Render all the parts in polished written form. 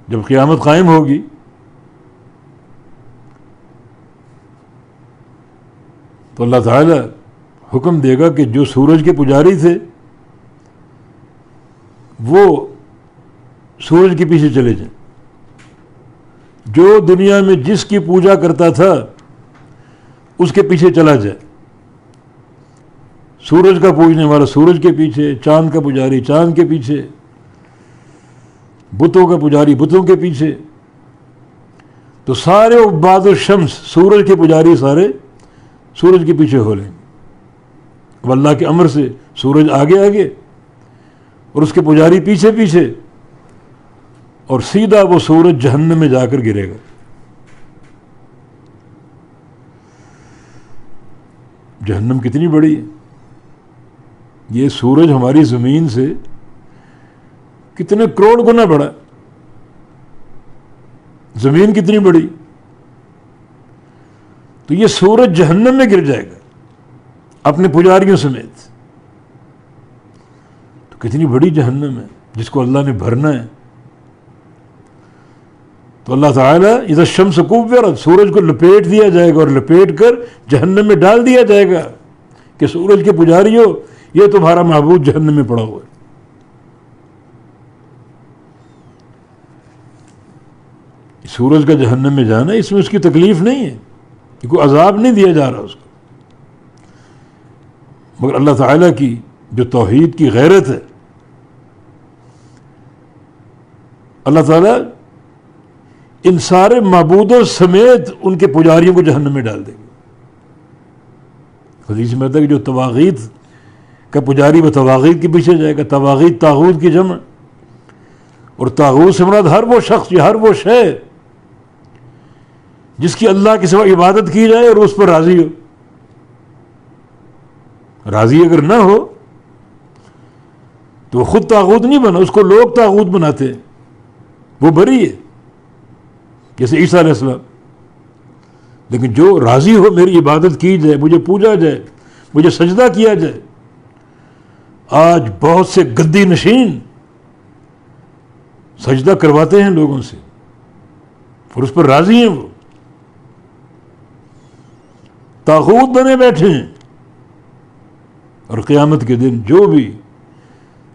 جب قیامت قائم ہوگی تو اللہ تعالیٰ حکم دے گا کہ جو سورج کے پجاری تھے وہ سورج کے پیچھے چلے جائیں، جو دنیا میں جس کی پوجا کرتا تھا اس کے پیچھے چلا جائے، سورج کا پوجنے والا سورج کے پیچھے، چاند کا پجاری چاند کے پیچھے، بتوں کا پجاری بتوں کے پیچھے. تو سارے عباد الشمس، سورج کے پجاری سارے سورج کے پیچھے ہو لیں گے. اب اللہ کے امر سے سورج آگے آگے اور اس کے پجاری پیچھے پیچھے، اور سیدھا وہ سورج جہنم میں جا کر گرے گا. جہنم کتنی بڑی ہے! یہ سورج ہماری زمین سے کتنے کروڑ گنا بڑا، زمین کتنی بڑی، تو یہ سورج جہنم میں گر جائے گا اپنے پجاریوں سمیت. تو کتنی بڑی جہنم ہے جس کو اللہ نے بھرنا ہے. تو اللہ تعالیٰ اذا الشمس کورت، سورج کو لپیٹ دیا جائے گا اور لپیٹ کر جہنم میں ڈال دیا جائے گا کہ سورج کے پجاریوں یہ تمہارا معبود جہنم میں پڑا ہوا ہے. سورج کا جہنم میں جانا اس میں اس کی تکلیف نہیں ہے، کوئی عذاب نہیں دیا جا رہا اس کو، مگر اللہ تعالیٰ کی جو توحید کی غیرت ہے، اللہ تعالیٰ ان سارے معبودوں سمیت ان کے پجاریوں کو جہنم میں ڈال دے گا. حدیث میں آتا ہے کہ جو طواغیت کا پجاری وہ طواغیت کے پیچھے جائے گا. طواغیت طاغوت کی جمع، اور طاغوت سے مراد ہر وہ شخص یا ہر وہ شے جس کی اللہ کے سوا عبادت کی جائے اور اس پر راضی ہو. راضی اگر نہ ہو تو وہ خود طاغوت نہیں بنا، اس کو لوگ طاغوت بناتے ہیں، وہ بری ہے جیسے عیسیٰ علیہ السلام. لیکن جو راضی ہو میری عبادت کی جائے، مجھے پوجا جائے، مجھے سجدہ کیا جائے. آج بہت سے گدی نشین سجدہ کرواتے ہیں لوگوں سے اور اس پر راضی ہیں، وہ طاغوت بنے بیٹھے ہیں. اور قیامت کے دن جو بھی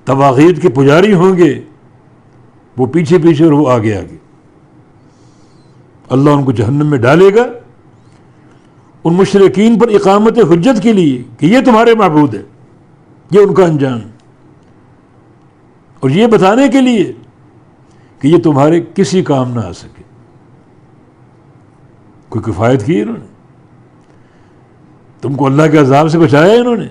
طواغیت کے پجاری ہوں گے وہ پیچھے پیچھے اور وہ آگے آگے. اللہ ان کو جہنم میں ڈالے گا ان مشرکین پر اقامت حجت کے لیے کہ یہ تمہارے معبود ہے، یہ ان کا انجام، اور یہ بتانے کے لیے کہ یہ تمہارے کسی کام نہ آ سکے. کوئی کفایت کی انہوں نے؟ تم کو اللہ کے عذاب سے بچایا انہوں نے؟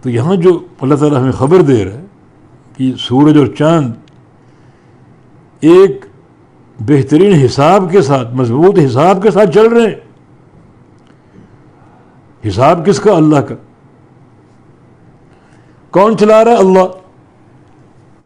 تو یہاں جو اللہ تعالیٰ ہمیں خبر دے رہا ہے کہ سورج اور چاند ایک بہترین حساب کے ساتھ، مضبوط حساب کے ساتھ چل رہے ہیں. حساب کس کا؟ اللہ کا. کون چلا رہا ہے؟ اللہ.